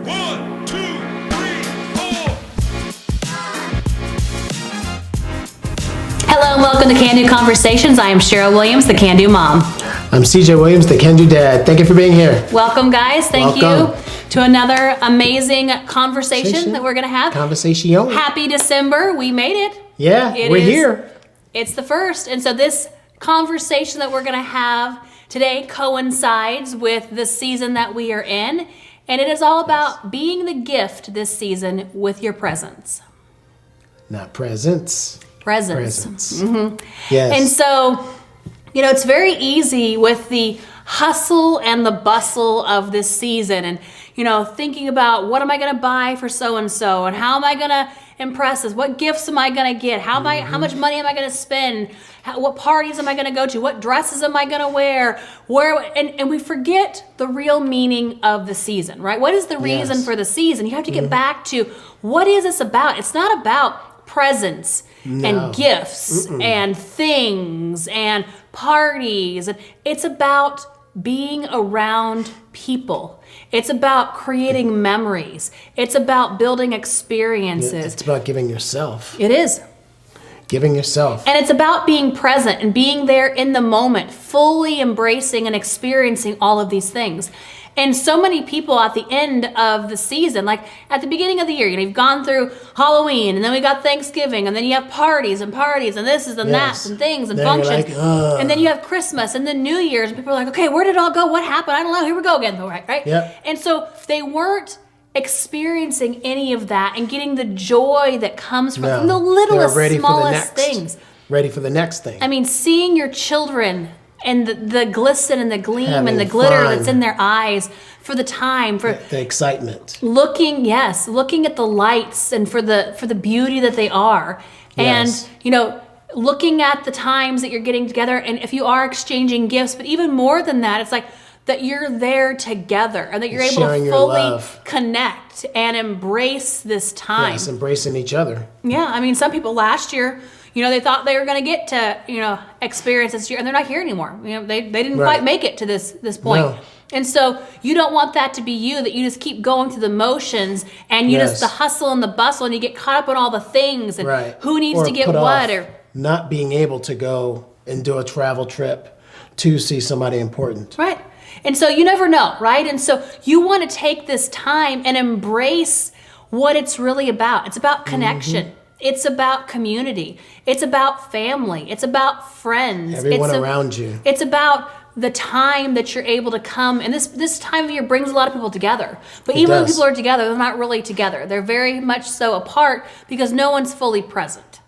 1, 2, 3, 4. Hello and welcome to Can Do Conversations. I am Cheryl Williams, the Can Do Mom. I'm CJ Williams, the Can Do Dad. Thank you for being here. Welcome, guys. Thank you to another amazing conversation that we're going to have. Conversation. Happy December. We made it. Yeah, we're here. It's the first. And so this conversation that we're going to have today coincides with the season that we are in. And it is all about being the gift this season with your presence. Not presents. Presence. Mm-hmm. Yes. And so, you know, it's very easy with the hustle and the bustle of this season and, you know, thinking about what am I going to buy for so-and-so and how am I going to impress us? What gifts am I going to get? How much money am I going to spend? What parties am I going to go to? What dresses am I going to wear? And we forget the real meaning of the season, right? What is the reason for the season? You have to get back to what is this about? It's not about presents and gifts and things and parties. It's about being around people. It's about creating memories. It's about building experiences. It's about giving yourself. It is. Giving yourself. And it's about being present and being there in the moment, fully embracing and experiencing all of these things. And so many people at the end of the season, like at the beginning of the year, you know, you've gone through Halloween and then we got Thanksgiving and then you have parties and this is and that and things and then functions. Like, and then you have Christmas and then New Year's and people are like, okay, where did it all go? What happened? I don't know. Here we go again. Right? Yep. And so they weren't experiencing any of that and getting the joy that comes from the littlest, smallest things. Ready for the next thing. I mean, seeing your children and the glisten and the gleam and the glitter fun. that's in their eyes for the time, for the excitement. Looking at the lights and for the beauty that they are. And, you know, looking at the times that you're getting together and if you are exchanging gifts, but even more than that, it's like that you're there together and that you're able to fully connect and embrace this time. Yes, embracing each other. Yeah, I mean, some people last year, you know, they thought they were going to get to, you know, experience this year, and they're not here anymore. You know, they didn't quite make it to this point. No. And so you don't want that to be you, that you just keep going through the motions and you just the hustle and the bustle and you get caught up in all the things and who needs to get what. Or not being able to go and do a travel trip to see somebody important. Right. And so you never know, right? And so you want to take this time and embrace what it's really about. It's about connection. Mm-hmm. It's about community. It's about family. It's about friends. Everyone around you. It's about the time that you're able to come. And this time of year brings a lot of people together. But even when people are together, they're not really together. They're very much so apart because no one's fully present.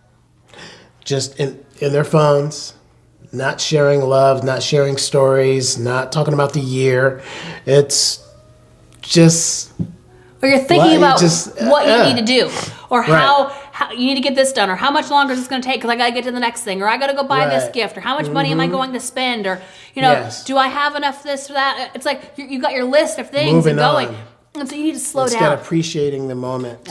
Just in their phones, not sharing love, not sharing stories, not talking about the year. It's just... Or you're thinking about what you need to do, or how you need to get this done, or how much longer is this going to take because I got to get to the next thing, or I got to go buy this gift, or how much money am I going to spend, or, you know, do I have enough this or that? It's like you got your list of things Moving going. On. And so you need to slow down. Instead of appreciating the moment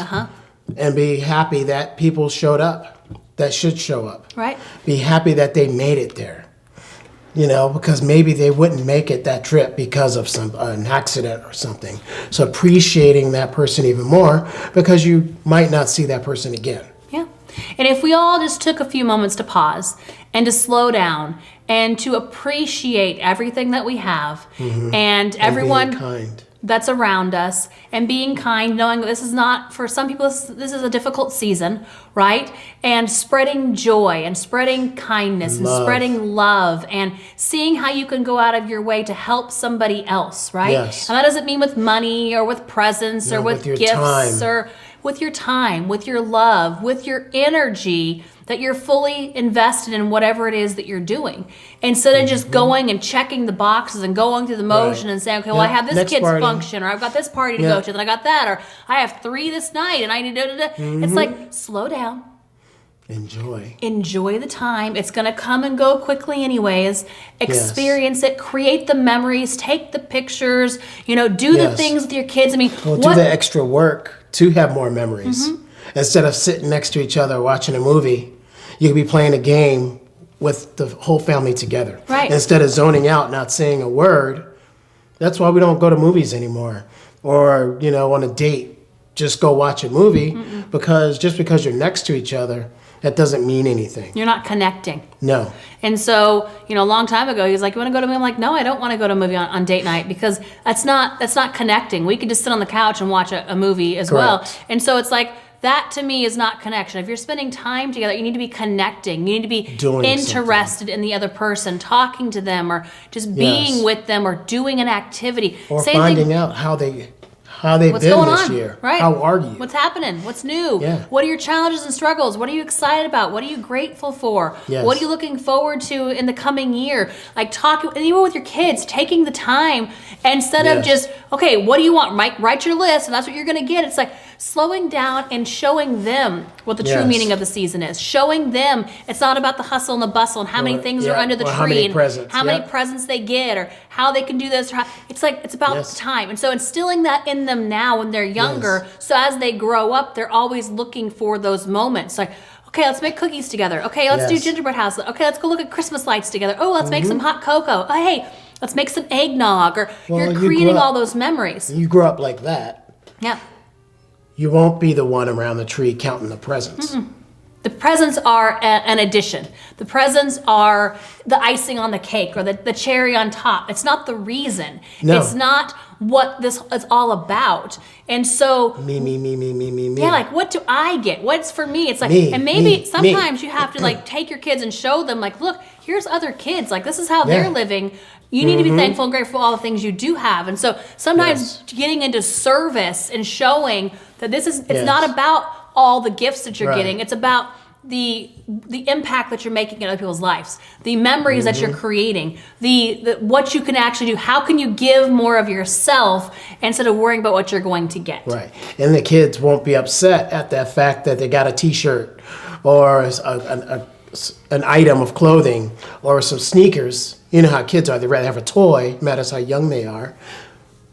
and be happy that people showed up, that should show up. Right. Be happy that they made it there. You know, because maybe they wouldn't make it that trip because of an accident or something. So appreciating that person even more because you might not see that person again. Yeah. And if we all just took a few moments to pause and to slow down and to appreciate everything that we have and everyone being kind. That's around us and being kind, knowing that this is not, for some people, this is a difficult season, right? And spreading joy and spreading kindness and spreading love and seeing how you can go out of your way to help somebody else, right? Yes. And that doesn't mean with money or with presents or with gifts or with your time, with your love, with your energy, that you're fully invested in whatever it is that you're doing. Instead of just going and checking the boxes and going through the motion and saying, okay, well, I have this kid's function, or I've got this party to go to, then I got that, or I have 3 this night, and I need to It's like, slow down. Enjoy the time. It's going to come and go quickly anyways. Experience it. Create the memories. Take the pictures. You know, do the things with your kids. I mean, do the extra work to have more memories. Instead of sitting next to each other watching a movie, you could be playing a game with the whole family together. Right. Instead of zoning out, not saying a word. That's why we don't go to movies anymore. or, on a date, just go watch a movie because you're next to each other, that doesn't mean anything. You're not connecting. No. And so, a long time ago, he was like, "You want to go to a movie?" I'm like, "No, I don't want to go to a movie on date night because that's not connecting. We could just sit on the couch and watch a movie as well." Correct. And so it's like, that to me is not connection. If you're spending time together, you need to be connecting. You need to be Doing interested in the other person, talking to them, or just being Yes. with them, or doing an activity. Or Same finding thing. out how they've What's been going this on? year. Right. How are you? What's happening? What's new? Yeah. What are your challenges and struggles? What are you excited about? What are you grateful for? Yes. What are you looking forward to in the coming year? Like talking, and even with your kids, taking the time instead of Yes. just, okay, what do you want? Write your list, and that's what you're going to get. It's like slowing down and showing them what the true Yes. meaning of the season is. Showing them it's not about the hustle and the bustle and how many things are under the or tree how many and presents. how many Yep. presents they get or how they can do this. Or how, it's like it's about Yes. time, and so instilling that in them now when they're younger. So as they grow up, they're always looking for those moments. Like, okay, let's make cookies together. Okay, let's do Yes. gingerbread house. Okay, let's go look at Christmas lights together. Oh, let's make some hot cocoa. Oh, hey, let's make some eggnog. Or Well, you're you grew creating up- all those memories. You grew up like that. Yeah. You won't be the one around the tree counting the presents. The presents are an addition. The presents are the icing on the cake or the cherry on top. It's not the reason. No. It's not what this is all about. And so Me. yeah, like what do I get? What's for me? It's like, Me, and maybe me, sometimes me. you have to like take your kids and show them like, look, here's other kids. Like this is how Yeah. they're living. You need to be thankful and grateful for all the things you do have. And so sometimes getting into service and showing that it's Yes. not about all the gifts that you're Right. getting. It's about the impact that you're making in other people's lives, the memories that you're creating, the what you can actually do. How can you give more of yourself instead of worrying about what you're going to get? Right. And the kids won't be upset at that fact that they got a T-shirt or an item of clothing or some sneakers. You know how kids are. They'd rather have a toy, no matter how young they are.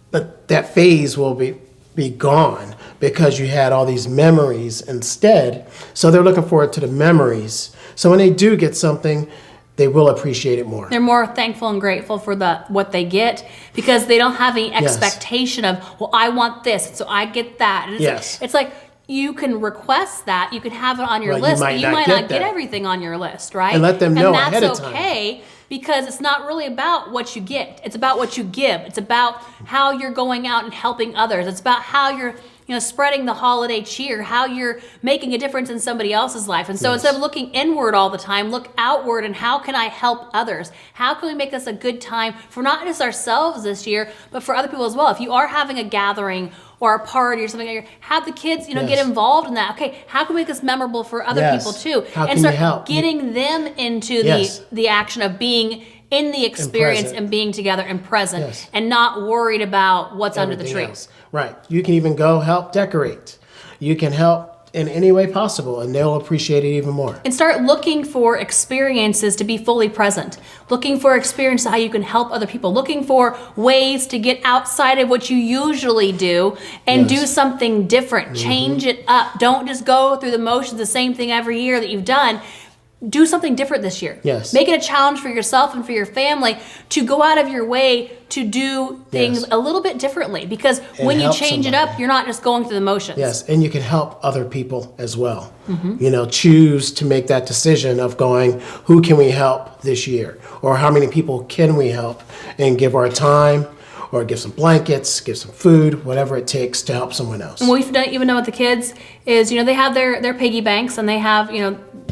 But that phase will be gone because you had all these memories instead. So they're looking forward to the memories. So when they do get something, they will appreciate it more. They're more thankful and grateful for what they get because they don't have any expectation of, well, I want this, so I get that. And it's like you can request that, you can have it on your Well, you list, might but you not might get not get that. everything on your list, right? And let them know and that's ahead of time. okay because it's not really about what you get. It's about what you give. It's about how you're going out and helping others. It's about how you're spreading the holiday cheer, how you're making a difference in somebody else's life. And so instead of looking inward all the time, look outward and how can I help others? How can we make this a good time for not just ourselves this year, but for other people as well? If you are having a gathering or a party or something, have the kids, get involved in that. Okay, how can we make this memorable for other Yes. people too? How and can start you help? getting them into Yes. the action of being in the experience present. and being together and present Yes. and not worried about what's under the Everything tree. else. Right. You can even go help decorate. You can help in any way possible, and they'll appreciate it even more. And start looking for experiences to be fully present. Looking for experiences how you can help other people. Looking for ways to get outside of what you usually do and Yes. do something different. Change it up. Don't just go through the motions, the same thing every year that you've done. Do something different this year. Yes. Make it a challenge for yourself and for your family to go out of your way to do things Yes. a little bit differently. Because And when you help change it somebody. up, you're not just going through the motions. Yes, and you can help other people as well. Choose to make that decision of going, who can we help this year? Or how many people can we help? And give our time, or give some blankets, give some food, whatever it takes to help someone else. And what we've done, even done with the kids is, they have their piggy banks and they have,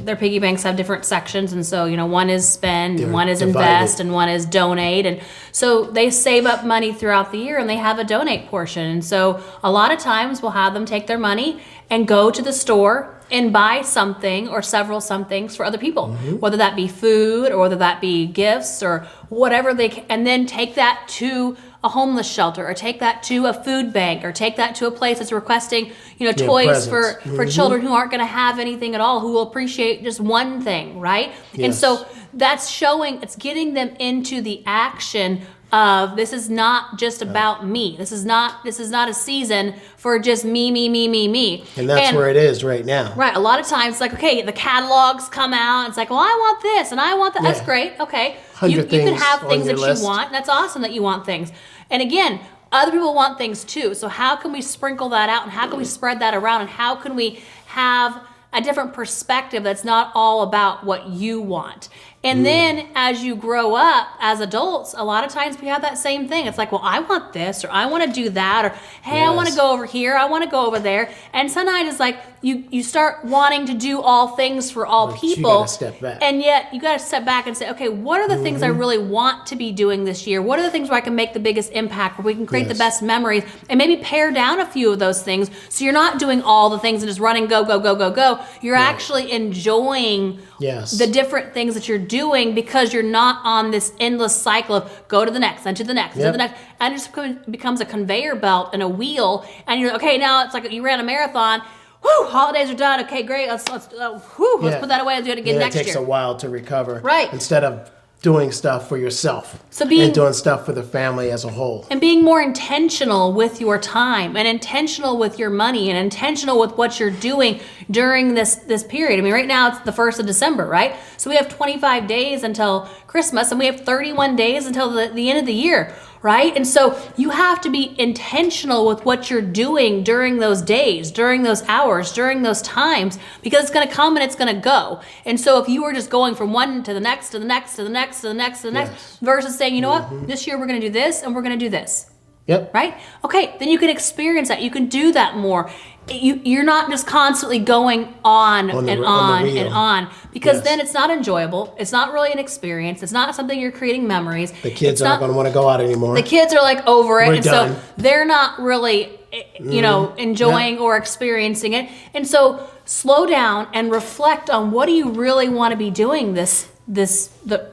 their piggy banks have different sections. And so, one is spend, and They're one is divided. invest, and one is donate. And so they save up money throughout the year and they have a donate portion. And so a lot of times we'll have them take their money and go to the store and buy something or several somethings for other people, whether that be food or whether that be gifts or whatever and then take that to a homeless shelter or take that to a food bank or take that to a place that's requesting, toys for presents. children who aren't going to have anything at all, who will appreciate just one thing, right? And Yes. so that's it's getting them into the action of this is not just about me. This is not a season for just me. And that's where it is right now. Right. A lot of times, like, okay, the catalogs come out. It's like, well, I want this and I want that. That's Yeah. great. Okay. 100 You can things have on things your that list. you want. That's awesome that you want things. And again, other people want things too. So how can we sprinkle that out, and how can we spread that around, and how can we have a different perspective that's not all about what you want? And then as you grow up as adults, a lot of times we have that same thing. It's like, well, I want this, or I want to do that, or hey, I want to go over here, I want to go over there. And sometimes it's like you start wanting to do all things for all people. You gotta step back. And yet you got to step back and say, okay, what are the things I really want to be doing this year? What are the things where I can make the biggest impact, where we can create the best memories, and maybe pare down a few of those things, so you're not doing all the things and just running, go, go, go, go, go. You're actually enjoying the different things that you're doing, because you're not on this endless cycle of go to the next, and to the next, and to the next. And it just becomes a conveyor belt and a wheel. And you're like, okay, now it's like you ran a marathon. Whew, holidays are done. Okay, great. Let's put that away and do it again next year. It takes a while to recover. Right. Instead of doing stuff for yourself. And doing stuff for the family as a whole. And being more intentional with your time, and intentional with your money, and intentional with what you're doing during this period. I mean, right now it's the 1st of December, right? So we have 25 days until Christmas, and we have 31 days until the end of the year, right? And so you have to be intentional with what you're doing during those days, during those hours, during those times, because it's going to come and it's going to go. And so if you were just going from one to the next, to the next, to the next, to the next, to the next, versus saying, you know what, this year we're going to do this, and we're going to do this. Yep. Right? Okay, then you can experience that. You can do that more. You're not just constantly going on and on, because then it's not enjoyable. It's not really an experience. It's not something you're creating memories. The kids aren't going to want to go out anymore. The kids are like over it. We're done. So they're not really, enjoying or experiencing it. And so slow down and reflect on, what do you really want to be doing the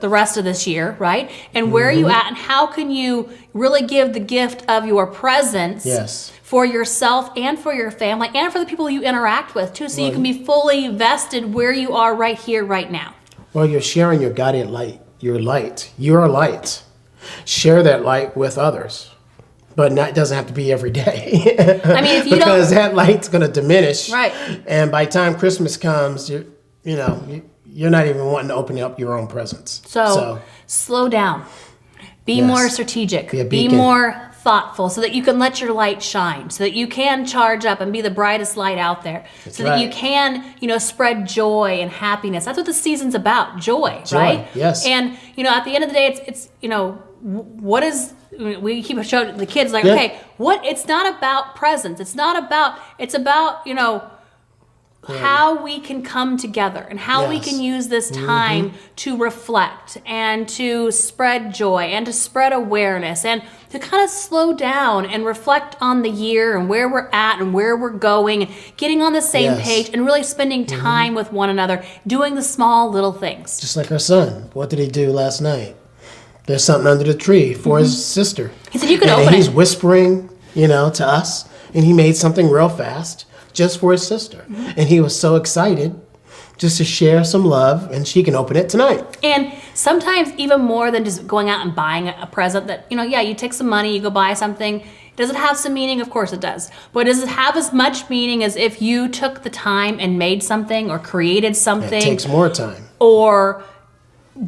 rest of this year, right? And where are you at, and how can you really give the gift of your presence for yourself and for your family and for the people you interact with too, so you can be fully vested where you are right here, right now. Well, you're sharing your guided light, your light. Share that light with others. But it doesn't have to be every day. I mean, if you because that light's going to diminish. Right. And by the time Christmas comes, you're not even wanting to open up your own presents. So slow down. Be more strategic. Be more thoughtful, so that you can let your light shine, so that you can charge up and be the brightest light out there. That you can, spread joy and happiness. That's what the season's about, joy, right? Yes. And, at the end of the day, it's what is, we keep showing the kids like, okay, it's not about presents. It's about, how we can come together, and how we can use this time to reflect and to spread joy and to spread awareness and to kind of slow down and reflect on the year and where we're at and where we're going, and getting on the same page, and really spending time with one another, doing the small little things. Just like our son. What did he do last night? There's something under the tree for his sister. He said you could open it. He's whispering, to us, and he made something real fast just for his sister. And he was so excited just to share some love, and she can open it tonight. And sometimes even more than just going out and buying a present that, you take some money, you go buy something. Does it have some meaning? Of course it does. But does it have as much meaning as if you took the time and made something, or created something? It takes more time. Or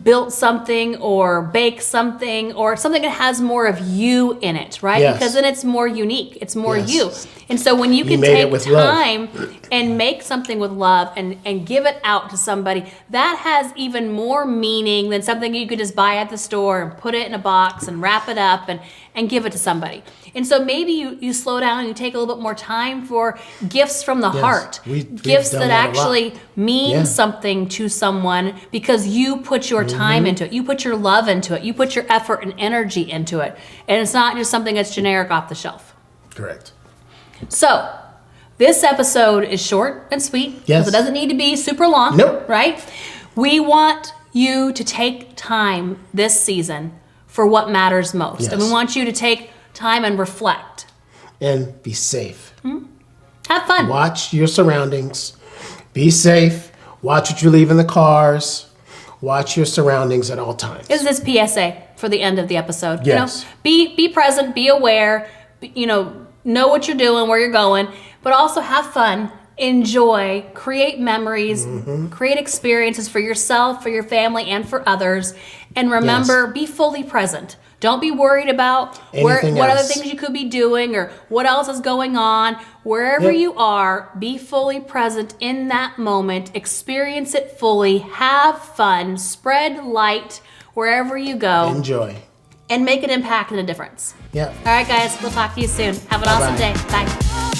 built something, or baked something, or something that has more of you in it, right? Yes. Because then it's more unique. It's more you. And so when you can take time and make something with love and give it out to somebody, that has even more meaning than something you could just buy at the store and put it in a box and wrap it up and give it to somebody. And so maybe you slow down and you take a little bit more time for gifts from the heart. Gifts that actually mean something to someone, because you put your time into it. You put your love into it. You put your effort and energy into it. And it's not just something that's generic off the shelf. Correct. So, this episode is short and sweet. Yes. Because it doesn't need to be super long. Nope. Right? We want you to take time this season for what matters most. Yes. And we want you to take time and reflect. And be safe. Have fun. Watch your surroundings. Be safe. Watch what you leave in the cars. Watch your surroundings at all times. Is this PSA for the end of the episode? Yes. Be present, be aware, know what you're doing, where you're going, but also have fun enjoy, create memories, create experiences for yourself, for your family, and for others. And remember, be fully present. Don't be worried about what other things you could be doing or what else is going on. Wherever you are, be fully present in that moment. Experience it fully. Have fun. Spread light wherever you go. Enjoy. And make an impact and a difference. Yeah. All right, guys. We'll talk to you soon. Have an awesome day. Bye.